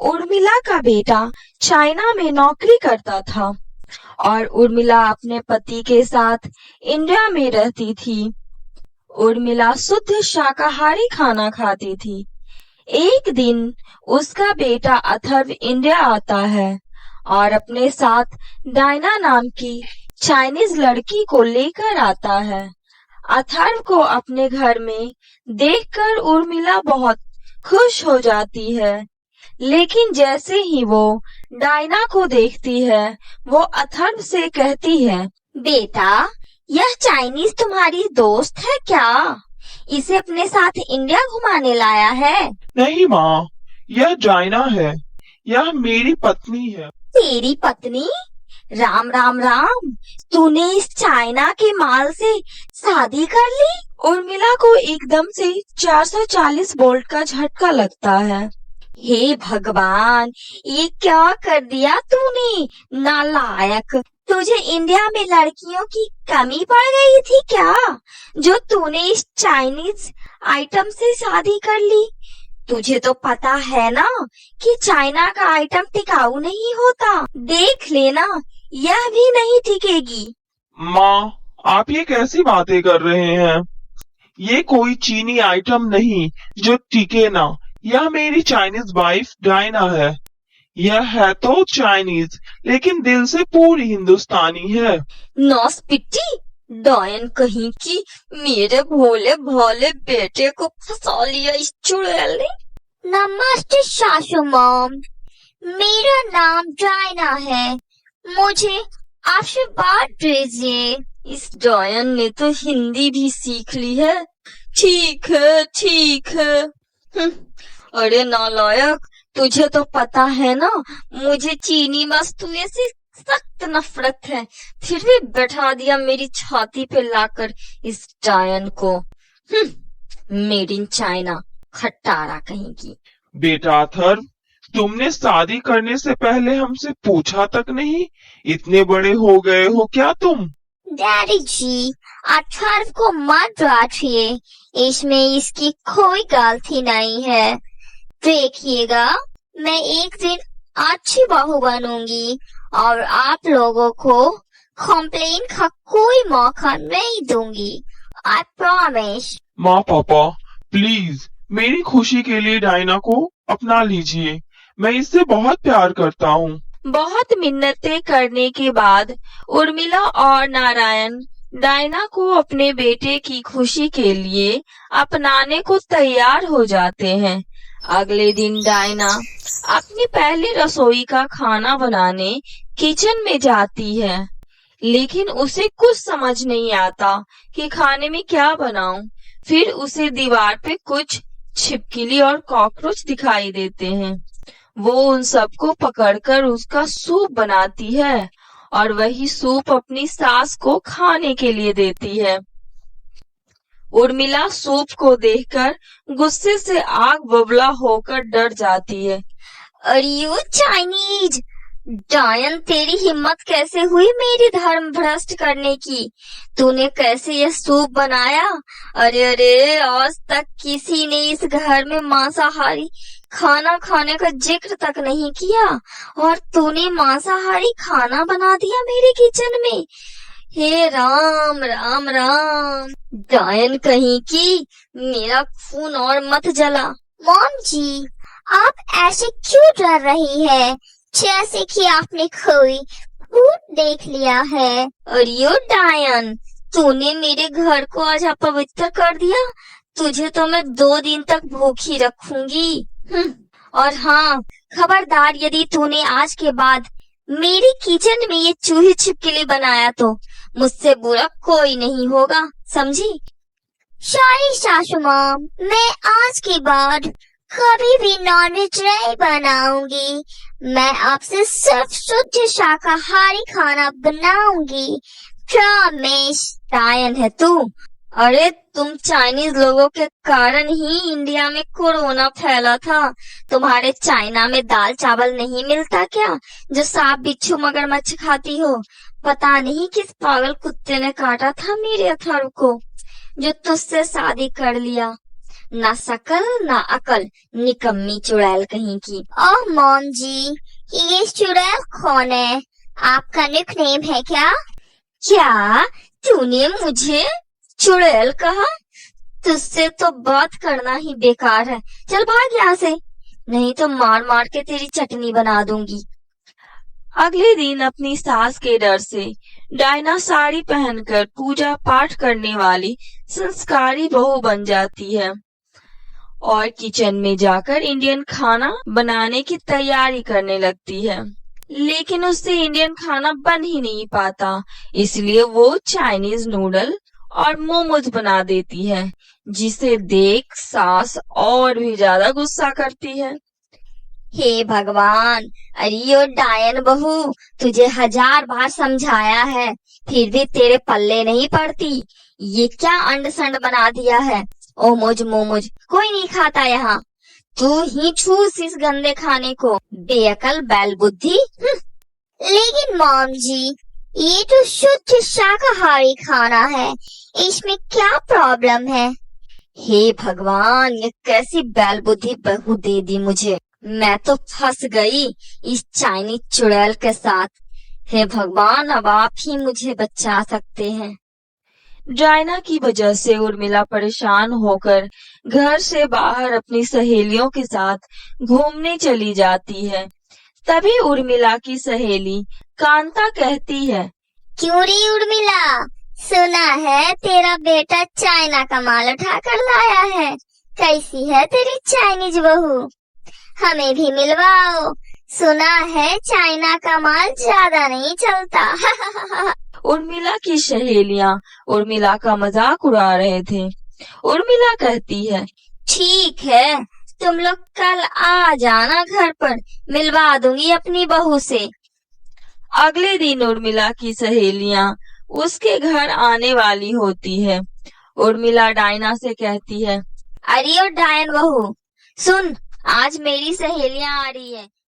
उर्मिला का बेटा चाइना में नौकरी करता था और उर्मिला अपने पति के साथ इंडिया में रहती थी। उर्मिला शुद्ध शाकाहारी खाना खाती थी। एक दिन उसका बेटा अथर्व इंडिया आता है और अपने साथ डायना नाम की चाइनीज लड़की को लेकर आता है। अथर्व को अपने घर में देखकर उर्मिला बहुत खुश हो जाती है, लेकिन जैसे ही वो डायना को देखती है, वो अथर्व से कहती है, बेटा, यह चाइनीज तुम्हारी दोस्त है क्या? इसे अपने साथ इंडिया घुमाने लाया है? नहीं माँ, यह डायना है। यह मेरी पत्नी है। तेरी पत्नी? राम राम राम, तूने इस चाइना के माल से शादी कर ली? उर्मिला को एकदम से 440 वोल्ट का झटका लगता है। हे भगवान, ये क्या कर दिया तूने, नालायक! तुझे इंडिया में लड़कियों की कमी पड़ गई थी क्या, जो तूने इस चाइनीज आइटम से शादी कर ली? तुझे तो पता है ना कि चाइना का आइटम टिकाऊ नहीं होता। देख लेना, यह भी नहीं टिकेगी। माँ, आप ये कैसी बातें कर रहे हैं? ये कोई चीनी आइटम नहीं जो टिके ना। यह मेरी चाइनीज वाइफ डायना है। यह है तो चाइनीज, लेकिन दिल से पूरी हिंदुस्तानी है। नौस्पिटी, डायन कहीं की, मेरे भोले भोले बेटे को फंसा लिया इस चुड़ैल ने। नमस्ते सासू मॉम, मेरा नाम डायना है। मुझे आशीर्वाद दीजिए। इस डायन ने तो हिंदी भी सीख ली है। ठीक है, ठीक है। अरे नालायक, तुझे तो पता है ना, मुझे चीनी वस्तुएं से सख्त नफरत है, फिर भी बैठा दिया मेरी छाती पे लाकर इस डायन को। मेड इन चाइना, खट्टारा कहीं की। बेटा अथर्व, तुमने शादी करने से पहले हमसे पूछा तक नहीं? इतने बड़े हो गए हो क्या तुम? डैडी जी, अथर्व को मत डांटिए, इसमें इसकी कोई गलती नहीं है। देखिएगा, मैं एक दिन अच्छी बहू बनूंगी और आप लोगों को कंप्लेन का कोई मौका नहीं दूंगी। I promise. माँ पापा, प्लीज मेरी खुशी के लिए डायना को अपना लीजिए। मैं इससे बहुत प्यार करता हूँ। बहुत मिन्नतें करने के बाद उर्मिला और नारायण डायना को अपने बेटे की खुशी के लिए अपनाने को तैयार हो जाते हैं। अगले दिन डायना अपनी पहली रसोई का खाना बनाने किचन में जाती है, लेकिन उसे कुछ समझ नहीं आता कि खाने में क्या बनाऊं। फिर उसे दीवार पे कुछ छिपकली और कॉकरोच दिखाई देते हैं। वो उन सबको पकड़कर उसका सूप बनाती है और वही सूप अपनी सास को खाने के लिए देती है। उर्मिला सूप को देखकर गुस्से से आग बबूला होकर डर जाती है। अरे यू चाइनीज डायन, तेरी हिम्मत कैसे हुई मेरी धर्म भ्रष्ट करने की? तूने कैसे यह सूप बनाया? अरे अरे, आज तक किसी ने इस घर में मांसाहारी खाना खाने का जिक्र तक नहीं किया और तूने मांसाहारी खाना बना दिया मेरे किचन में। हे राम राम राम, डायन कहीं की, मेरा खून और मत जला। मॉम जी, आप ऐसे क्यों डर रही है, जैसे कि आपने कोई भूत देख लिया है? और यो डायन, तूने मेरे घर को आज अपवित्र कर दिया। तुझे तो मैं 2 दिन तक भूखी रखूंगी। और हाँ, खबरदार, यदि तूने आज के बाद मेरी किचन में ये चूहे छिपकली बनाया तो मुझसे बुरा कोई नहीं होगा, समझी? सॉरी सासू मॉम, मैं आज के बाद कभी भी नॉनवेज नहीं बनाऊंगी। मैं आपसे सिर्फ शुद्ध शाकाहारी खाना बनाऊंगी, प्रॉमिस। डायन है तू? अरे तुम चाइनीज लोगों के कारण ही इंडिया में कोरोना फैला था। तुम्हारे चाइना में दाल चावल नहीं मिलता क्या, जो सांप बिच्छू मगरमच्छ खाती हो? पता नहीं किस पागल कुत्ते ने काटा था मेरे अथर्व को, जो तुझसे शादी कर लिया। ना शकल ना अकल, निकम्मी चुड़ैल कहीं की। ओह मॉम जी, ये चुड़ैल कौन है? आपका निकनेम है क्या? क्या तूने मुझे चुड़ैल कहा? तुझसे तो बात करना ही बेकार है। चल भाग यहाँ से, नहीं तो मार मार के तेरी चटनी बना दूंगी। अगले दिन अपनी सास के डर से डायना साड़ी पहनकर पूजा पाठ करने वाली संस्कारी बहू बन जाती है और किचन में जाकर इंडियन खाना बनाने की तैयारी करने लगती है। लेकिन उससे इंडियन खाना बन ही नहीं पाता, इसलिए वो चाइनीज नूडल और मोमोज बना देती है, जिसे देख सास और भी ज्यादा गुस्सा करती है। हे भगवान, अरे ओ डायन बहू, तुझे 1000 बार समझाया है, फिर भी तेरे पल्ले नहीं पड़ती। ये क्या अंड संड बना दिया है? ओमोज मोमोज कोई नहीं खाता यहाँ। तू ही छूस इस गंदे खाने को, बेअकल बैल बुद्धि। लेकिन मॉम जी, ये तो शुद्ध शाकाहारी खाना है, इसमें क्या प्रॉब्लम है? हे भगवान, ये कैसी बैल बुद्धि बहू दे दी मुझे। मैं तो फंस गई इस चाइनीज चुड़ैल के साथ। हे भगवान, अब आप ही मुझे बचा सकते हैं। डायना की वजह से उर्मिला परेशान होकर घर से बाहर अपनी सहेलियों के साथ घूमने चली जाती है। तभी उर्मिला की सहेली कांता कहती है, क्यों रे उर्मिला, सुना है तेरा बेटा चाइना का माल उठा कर लाया है। कैसी है तेरी चाइनीज बहू? हमें भी मिलवाओ, सुना है चाइना का माल ज्यादा नहीं चलता। उर्मिला की सहेलियां उर्मिला का मजाक उड़ा रहे थे। उर्मिला कहती है, ठीक है, तुम लोग कल आ जाना घर पर, मिलवा दूंगी अपनी बहू से। अगले दिन उर्मिला की सहेलियां उसके घर आने वाली होती है। उर्मिला डायना से कहती है, अरे ओ डायन बहू, सुन, आज मेरी सहेलियां आ रही है,